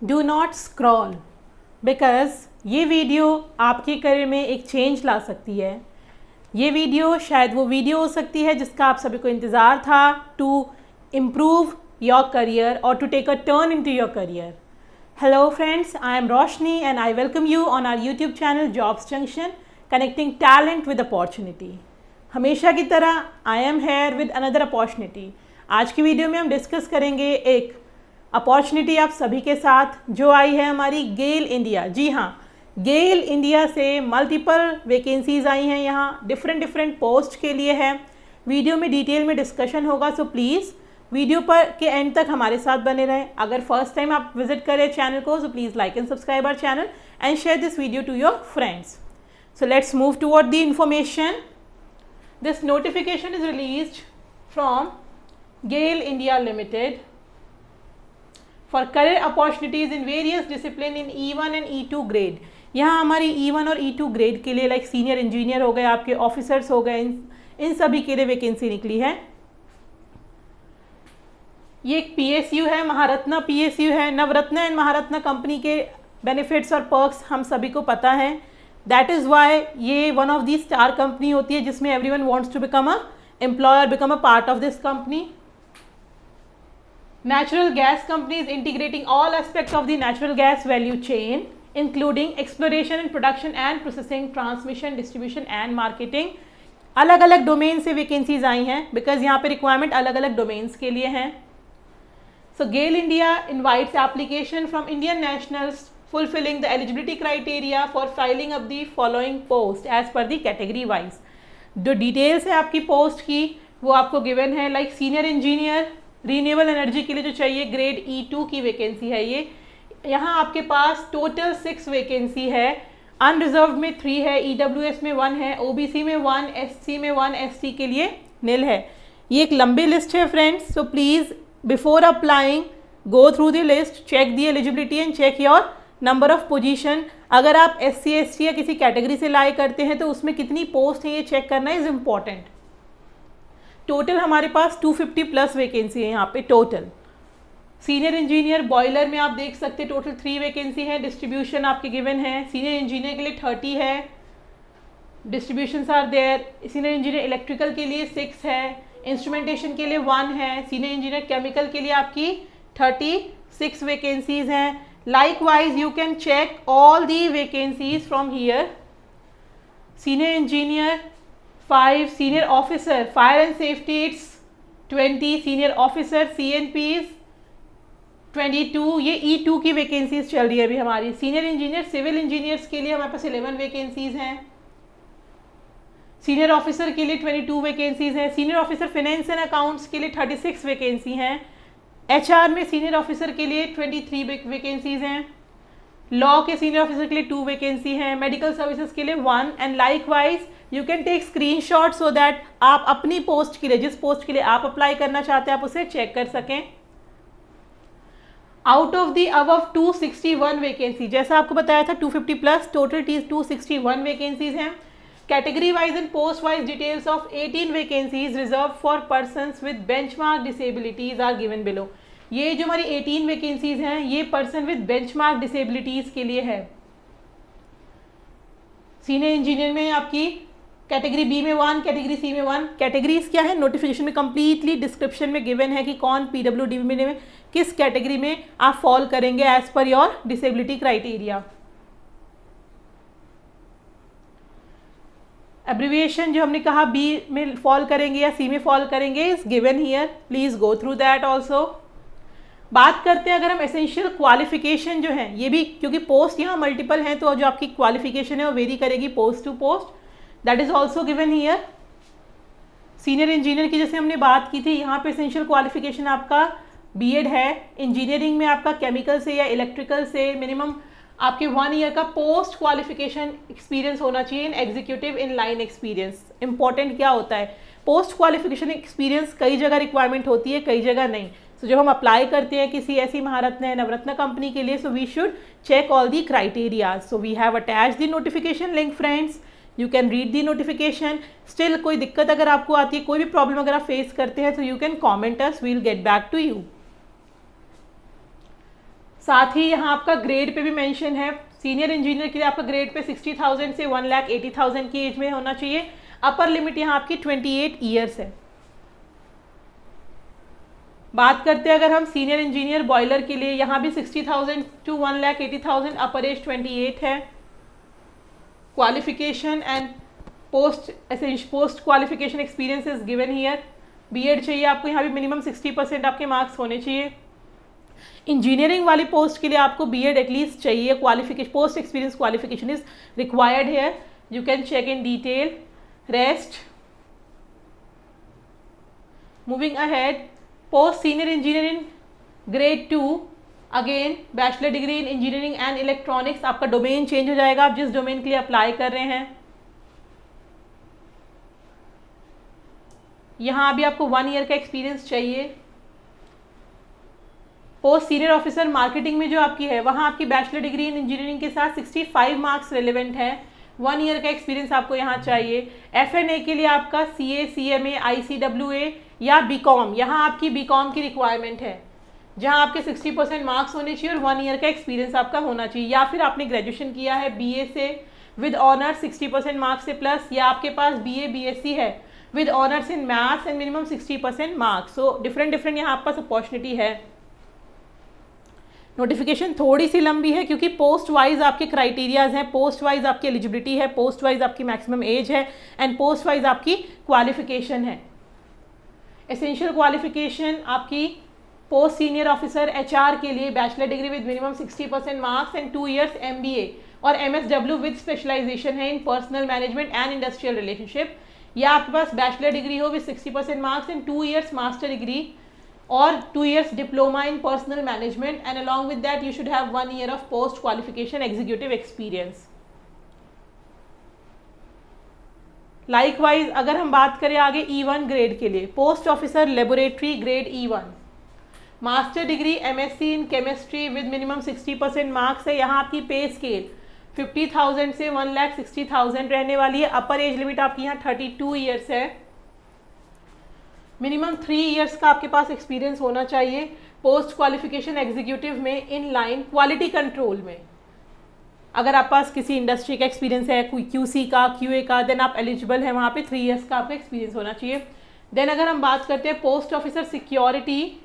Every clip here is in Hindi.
डू नॉट स्क्रॉल, बिकॉज ये वीडियो आपके करियर में एक चेंज ला सकती है। ये वीडियो शायद वो वीडियो हो सकती है जिसका आप सभी को इंतज़ार था टू इम्प्रूव योर करियर और to take a turn into your career. Hello friends, I am Roshni and I welcome you on our YouTube channel Jobs Junction, connecting talent with opportunity। हमेशा की तरह I am here with another opportunity। आज की वीडियो में हम डिस्कस करेंगे एक अपॉर्चुनिटी आप सभी के साथ जो आई है हमारी गेल इंडिया। जी हाँ, गेल इंडिया से मल्टीपल वैकेंसीज आई हैं, यहाँ डिफरेंट पोस्ट के लिए है। वीडियो में डिटेल में डिस्कशन होगा, सो प्लीज़ वीडियो पर के एंड तक हमारे साथ बने रहें। अगर फर्स्ट टाइम आप विजिट करें चैनल को, so please like and subscribe our channel and share this video to your friends. So let's move toward the information. This notification is released from GAIL India limited for career opportunities in various discipline in E1 and E2 grade. यहाँ हमारी E1 और E2 ग्रेड के लिए लाइक सीनियर इंजीनियर हो गए, आपके ऑफिसर्स हो गए, इन सभी के लिए वैकेंसी निकली है। ये एक PSU है, महारत्ना PSU है। नवरत्ना एंड महारत्ना कंपनी के बेनिफिट्स और पर्क्स हम सभी को पता है। दैट इज़ वाई ये one of the star company होती है जिसमें everyone wants to become a employer, become a part of this company. Natural gas companies integrating all aspects of the natural gas value chain, including exploration and production and processing, transmission, distribution and marketing। अलग अलग डोमेन से वैकेंसीज आई हैं बिकॉज यहाँ पे रिक्वायरमेंट अलग अलग डोमेन्स के लिए हैं। So GAIL India invites application from Indian nationals fulfilling the eligibility criteria for filing up the following post as per the category wise। जो डिटेल्स है आपकी पोस्ट की वो आपको गिवन है, like senior engineer renewable energy के लिए जो चाहिए ग्रेड E2 की वैकेंसी है ये। यहाँ आपके पास टोटल 6 वैकेंसी है। अनरिजर्व में 3 है, EWS में 1 है, OBC में 1, SC में 1, ST के लिए निल है। ये एक लंबी लिस्ट है friends, so please before applying go through the list, check the eligibility and check your number of position। अगर आप SC ST या किसी कैटेगरी से लाई करते हैं तो उसमें कितनी पोस्ट है ये चेक करना इज इम्पॉर्टेंट। टोटल हमारे पास 250 प्लस वैकेंसी है यहाँ पे टोटल। सीनियर इंजीनियर बॉयलर में आप देख सकते हैं टोटल 3 वैकेंसी है। डिस्ट्रीब्यूशन आपके गिवन है। सीनियर इंजीनियर के लिए 30 है, distribution are there. Senior engineer electrical के लिए 6 है, इंस्ट्रूमेंटेशन के लिए 1 है, सीनियर इंजीनियर केमिकल के लिए आपकी 36 वैकेंसीज हैं। Likewise you can check all the vacancies from here. Senior engineer 5, senior officer fire and safety it's 20, senior officer CNPs 22। ये E2 की वैकेंसीज चल रही है अभी हमारी। सीनियर इंजीनियर सिविल इंजीनियर्स के लिए हमारे पास 11 वैकेंसीज हैं। सीनियर ऑफिसर के लिए 22 वैकेंसीज हैं। Senior officer finance and accounts के लिए 36 वैकेंसी हैं। HR में सीनियर ऑफिसर के लिए 23 वैकेंसीज हैं। लॉ के सीनियर ऑफिसर के लिए 2 वैकेंसी हैं। मेडिकल सर्विसेज के लिए 1। And likewise you can take screenshot so that आप अपनी पोस्ट के लिए, जिस पोस्ट के लिए आप अप्लाई करना चाहते हैं, आप उसे चेक कर सकें। Out of the above 261 vacancy, जैसा आपको बताया था 250 प्लस, टोटल 261 वैकेंसीज हैं। Category wise and post wise details of 18 vacancies reserved for persons with benchmark disabilities are given below। ये जो हमारी 18 वैकेंसीज हैं ये पर्सन विद बेंचमार्क डिसेबिलिटीज़ के लिए है। सीनियर इंजीनियर में आपकी कैटेगरी B में 1, कैटेगरी C में 1। कैटेगरीज क्या है नोटिफिकेशन में कंप्लीटली डिस्क्रिप्शन में गिवन है कि कौन PWD में किस कैटेगरी में आप फॉल करेंगे as per your disability criteria. Abbreviation जो हमने कहा B में फॉल करेंगे या C में फॉल करेंगे is given here, please go through that also. बात करते हैं अगर हम एसेंशियल क्वालिफिकेशन जो है, ये भी क्योंकि पोस्ट यहाँ मल्टीपल हैं तो जो आपकी क्वालिफिकेशन है वो वेरी करेगी post to post, that is also given here. Senior engineer की जैसे हमने बात की थी, यहाँ पे एसेंशियल क्वालिफिकेशन आपका B.Ed है। इंजीनियरिंग में आपका केमिकल से या इलेक्ट्रिकल से मिनिमम आपके 1 ईयर का पोस्ट क्वालिफिकेशन एक्सपीरियंस होना चाहिए in executive in line experience. Important क्या होता है, पोस्ट क्वालिफिकेशन एक्सपीरियंस कई जगह रिक्वायरमेंट होती है, कई जगह नहीं। सो जब हम अप्लाई करते हैं किसी ऐसी महारत्ना नवरत्ना कंपनी के लिए, so we should check all the criteria. So we have attach the notification link friends, you can read the notification. Still कोई दिक्कत अगर आपको आती है, कोई भी प्रॉब्लम अगर आप फेस करते हैं, तो you can comment us, we will get back to you. साथ ही यहाँ आपका ग्रेड पे भी मेंशन है, सीनियर इंजीनियर के लिए आपका ग्रेड पे 60,000 से 1,80,000 की एज में होना चाहिए। अपर लिमिट यहाँ आपकी 28 ईयर्स है। बात करते हैं अगर हम सीनियर इंजीनियर बॉयलर के लिए, यहाँ भी 60,000 टू 1,80,000, अपर एज 28 है। Qualification and post qualification experience is given here. B Ed चाहिए आपको, यहाँ भी मिनिमम 60% आपके मार्क्स होने चाहिए। इंजीनियरिंग वाली पोस्ट के लिए आपको बीएड एटलीस्ट चाहिए। Qualification post experience qualification is required here, you can check in detail. Rest moving ahead, post senior engineering grade 2, again bachelor degree in engineering and electronics. आपका डोमेन चेंज हो जाएगा, आप जिस डोमेन के लिए अप्लाई कर रहे हैं। यहाँ भी आपको 1 ईयर का एक्सपीरियंस चाहिए। पोस्ट सीनियर ऑफिसर मार्केटिंग में जो आपकी है, वहाँ आपकी बैचलर डिग्री इन इंजीनियरिंग के साथ 65 मार्क्स रिलेवेंट है। 1 ईयर का एक्सपीरियंस आपको यहाँ चाहिए। एफएनए के लिए आपका सीए, सीएमए, आईसीडब्ल्यूए या बीकॉम, यहाँ आपकी बीकॉम की रिक्वायरमेंट है, जहाँ आपके 60% मार्क्स होने चाहिए और 1 ईयर का एक्सपीरियंस आपका होना चाहिए। या फिर आपने ग्रेजुएशन किया है बीए से विद ऑनर्स 60% मार्क्स से प्लस, या आपके पास बीए बीएससी है with honours in maths and minimum 60% marks. So different यहाँ आपके पास अपॉर्चुनिटी है। नोटिफिकेशन थोड़ी सी लंबी है क्योंकि पोस्ट वाइज आपके क्राइटेरियाज हैं, पोस्ट वाइज आपकी एलिजिबिलिटी है, पोस्ट वाइज आपकी मैक्सिमम एज है एंड पोस्ट वाइज आपकी क्वालिफिकेशन है। एसेंशियल क्वालिफिकेशन आपकी पोस्ट सीनियर ऑफिसर एचआर के लिए bachelor degree with minimum 60% marks and 2 years MBA और एमएसडब्ल्यू विद स्पेशलाइजेशन है in personnel management and industrial relationship, या आपके पास बैचलर डिग्री हो with 60% marks and 2 years master degree or 2 years diploma in personal management, and along with that you should have 1 year of post qualification executive experience. Likewise अगर हम बात करें आगे E1 ग्रेड के लिए, post officer laboratory grade E1, master degree MSc in chemistry with minimum 60% marks है। यहाँ आपकी पे स्केल 50,000 से 1,60,000 रहने वाली है। अपर एज लिमिट आपकी यहाँ 32 ईयर्स है। मिनिमम 3 इयर्स का आपके पास एक्सपीरियंस होना चाहिए पोस्ट क्वालिफिकेशन एग्जीक्यूटिव में इन लाइन क्वालिटी कंट्रोल में। अगर आप पास किसी इंडस्ट्री का एक्सपीरियंस है, कोई क्यूसी का, क्यूए का, देन आप एलिजिबल हैं, वहाँ पे 3 इयर्स का आपका एक्सपीरियंस होना चाहिए। देन अगर हम बात करते हैं post officer security,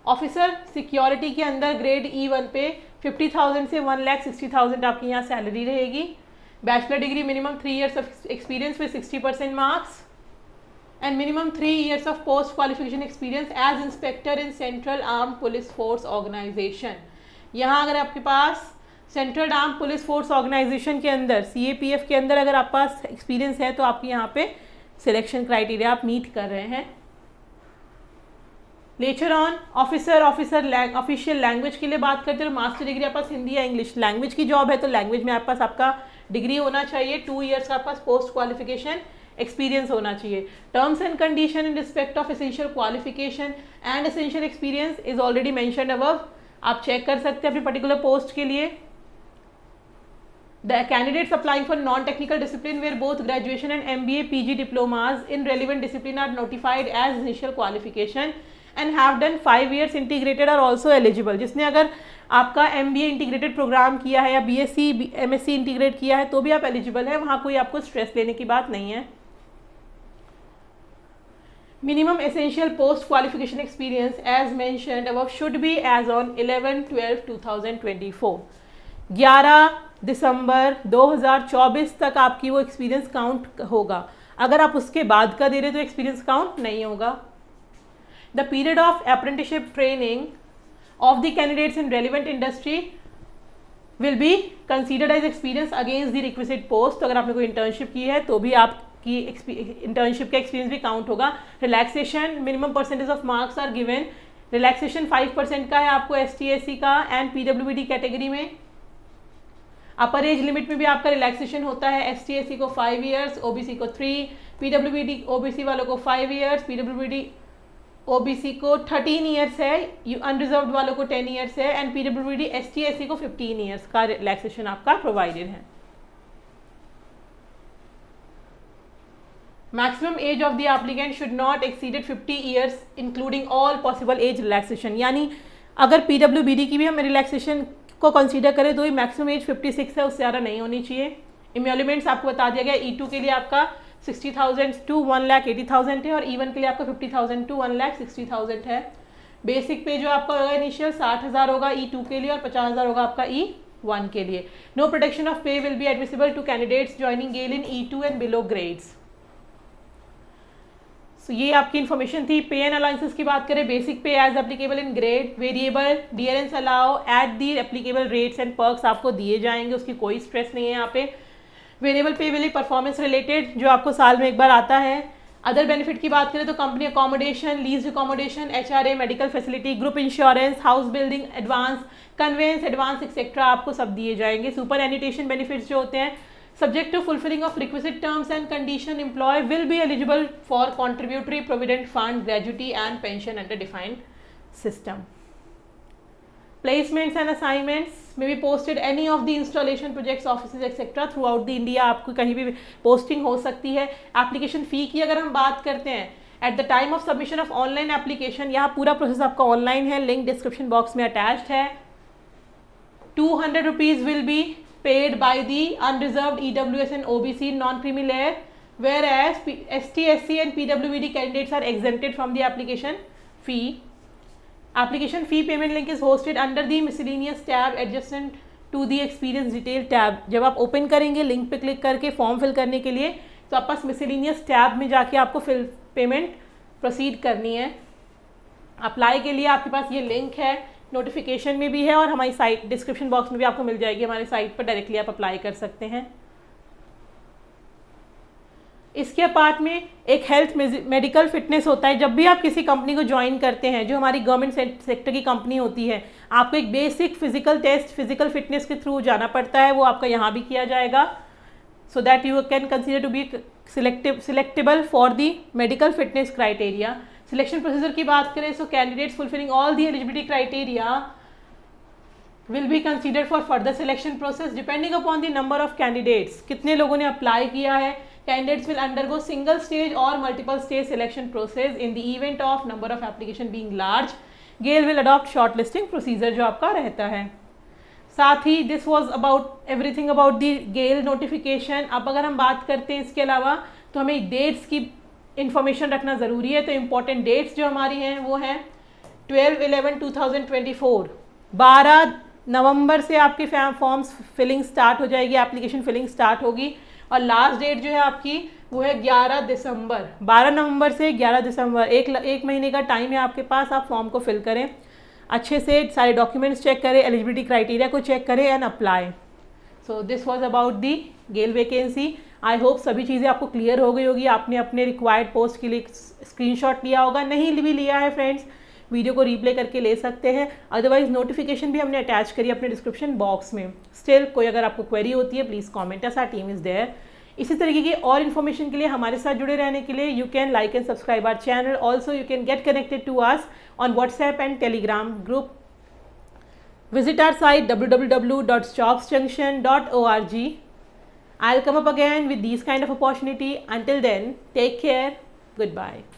officer security के अंदर ग्रेड E1 पे 50,000 से 1,60,000 आपकी यहाँ सैलरी रहेगी। Bachelor degree minimum 3 years of experience with 60% marks and minimum 3 years of post qualification experience as inspector in Central Armed Police Force Organization। यहाँ अगर आपके पास central arm police force organisation के अंदर CAPF के अंदर अगर आप पास एक्सपीरियंस है तो आपके यहाँ पे सिलेक्शन क्राइटेरिया आप मीट कर रहे हैं। लेटर ऑन ऑफिशियल लैंग्वेज के लिए बात करते हैं, मास्टर डिग्री आपके पास हिंदी या इंग्लिश लैंग्वेज की जॉब है तो लैंग्वेज में आपके पास आपका डिग्री होना चाहिए। 2 इयर्स का आपके पास पोस्ट क्वालिफिकेशन एक्सपीरियंस होना चाहिए। Terms and condition in respect of essential qualification and essential experience is already mentioned above, आप चेक कर सकते हैं अपनी पर्टिकुलर पोस्ट के लिए। The candidates applying for non technical discipline where both graduation and MBA PG diplomas in relevant discipline are notified as initial qualification and have done 5 years integrated are also eligible. जिसने अगर आपका MBA इंटीग्रेटेड प्रोग्राम किया है या BSc MSc इंटीग्रेट किया है तो भी आप एलिजिबल है, वहाँ कोई आपको स्ट्रेस लेने की बात नहीं है। Minimum essential post qualification experience as mentioned above should be as on 11/12/2024। 11 दिसंबर 2024 तक आपकी वो एक्सपीरियंस काउंट होगा। अगर आप उसके बाद का दे रहे तो एक्सपीरियंस काउंट नहीं होगा। The period of apprenticeship training of the candidates in relevant industry will be considered as experience against the requisite post. तो अगर आपने कोई इंटर्नशिप की है तो भी आपकी इंटर्नशिप का एक्सपीरियंस भी काउंट होगा। Relaxation minimum percentage of marks are given. Relaxation 5% का है आपको ST/SC का एंड PWD कैटेगरी में। अपर एज लिमिट में भी आपका रिलैक्सेशन होता है। ST/SC को 5 years, OBC को 3, PWD OBC वालों को 5 years, PWD OBC को 13 years है, अनरिजर्व्ड वालों को 10 years है एंड PWD ST/SC को 15 years का रिलैक्सेशन आपका प्रोवाइडेड है। Maximum age of the applicant should not exceed 50 years including all possible age relaxation। यानी अगर PWBD की भी हम रिलैक्सेशन को कंसीडर करें तो ये मैक्सिमम एज 56 है, उससे ज़्यादा नहीं होनी चाहिए। इम्यूलिमेंट्स आपको बता दिया गया, E2 के लिए आपका 60,000 टू 1,80,000 है और E1 के लिए आपका 50,000 टू 1,60,000 है। बेसिक पे जो आपका होगा इनिशियल 60,000 होगा E2 के लिए और 50,000 होगा आपका E1 के लिए। No protection of pay will be admissible to candidates joining GAIL in E2 and below grades. So ये आपकी इन्फॉर्मेशन थी। पे एंड अलाउंसेस की बात करें, basic pay as applicable in grade, variable dearness अलाउ at the applicable rates and perks आपको दिए जाएंगे, उसकी कोई स्ट्रेस नहीं है यहाँ पे। वेरिएबल पे विल परफॉर्मेंस रिलेटेड जो आपको साल में एक बार आता है। अदर बेनिफिट की बात करें तो company accommodation, lease accommodation, HRA, medical facility, group insurance, house building advance, conveyance advance etcetera आपको सब दिए जाएंगे। सुपर एनिटेशन बेनिफिट्स जो होते हैं, subject to fulfilling of requisite terms and condition, employee will be eligible for contributory provident fund, gratuity and pension under defined system. Placements and assignments may be posted any of the installation projects, offices etc. throughout the India. आपको कहीं भी पोस्टिंग हो सकती है। एप्लीकेशन फ़ी की अगर हम बात करते हैं, at the time of submission of online application, यहाँ पूरा प्रोसेस आपका ऑनलाइन है, लिंक डिस्क्रिप्शन बॉक्स में अटैच्ड है। 200 rupees will be paid by the unreserved EWS and OBC non-creamy layer, whereas ST, SC and PWBD candidates are exempted from the application fee. Application fee payment link is hosted under the miscellaneous tab adjacent to the experience detail tab. जब आप ओपन करेंगे लिंक पे क्लिक करके फॉर्म फिल करने के लिए, तो आप पास मिसलिनियस टैब में जाके आपको फिल पेमेंट प्रोसीड करनी है। अप्लाई के लिए आपके पास ये लिंक है, नोटिफिकेशन में भी है और हमारी साइट डिस्क्रिप्शन बॉक्स में भी आपको मिल जाएगी। हमारी साइट पर डायरेक्टली आप अप्लाई कर सकते हैं। इसके अपार्ट में एक हेल्थ मेडिकल फिटनेस होता है। जब भी आप किसी कंपनी को ज्वाइन करते हैं, जो हमारी गवर्नमेंट सेक्टर की कंपनी होती है, आपको एक basic physical test physical fitness के थ्रू जाना पड़ता है। वो आपका यहाँ भी किया जाएगा, so that you can consider to be selectable for the medical fitness criteria. Selection procedure की बात करें, so candidates fulfilling all the eligibility criteria will be considered for further selection process depending upon the number of candidates. कितने लोगों ने अप्लाई किया है, candidates will undergo single stage और multiple stage selection process. In the event of number of application being large, GAIL will adopt short listing procedure जो आपका रहता है। साथ ही this was about everything about the GAIL notification. अब अगर हम बात करते हैं इसके अलावा, तो हमें डेट्स की इन्फॉर्मेशन रखना ज़रूरी है। तो इम्पॉर्टेंट डेट्स जो हमारी हैं वो हैं 12/11/2024, 12 नवंबर से आपके फॉर्म्स फिलिंग स्टार्ट हो जाएगी, एप्लीकेशन फिलिंग स्टार्ट होगी। और लास्ट डेट जो है आपकी वो है 11 दिसंबर। 12 नवंबर से 11 दिसंबर, एक महीने का टाइम है आपके पास। आप फॉर्म को फिल करें, अच्छे से सारे डॉक्यूमेंट्स चेक करें, एलिजिबिलिटी क्राइटेरिया को चेक करें and apply. So this was about the GAIL vacancy. I hope सभी चीज़ें आपको क्लियर हो गई होगी। आपने अपने रिक्वायर्ड पोस्ट के लिए स्क्रीनशॉट लिया होगा, नहीं भी लिया है फ्रेंड्स, वीडियो को रिप्ले करके ले सकते हैं। अदरवाइज नोटिफिकेशन भी हमने अटैच करी अपने डिस्क्रिप्शन बॉक्स में। स्टिल कोई अगर आपको क्वेरी होती है, please comment us, our team is there. इसी तरीके की और इन्फॉर्मेशन के लिए, हमारे साथ जुड़े रहने के लिए, you can like and subscribe our channel. Also you can get connected to us on WhatsApp and Telegram group. Visit our site www.jobsjunction.org. I'll come up again with these kind of opportunity. Until then, take care. Goodbye.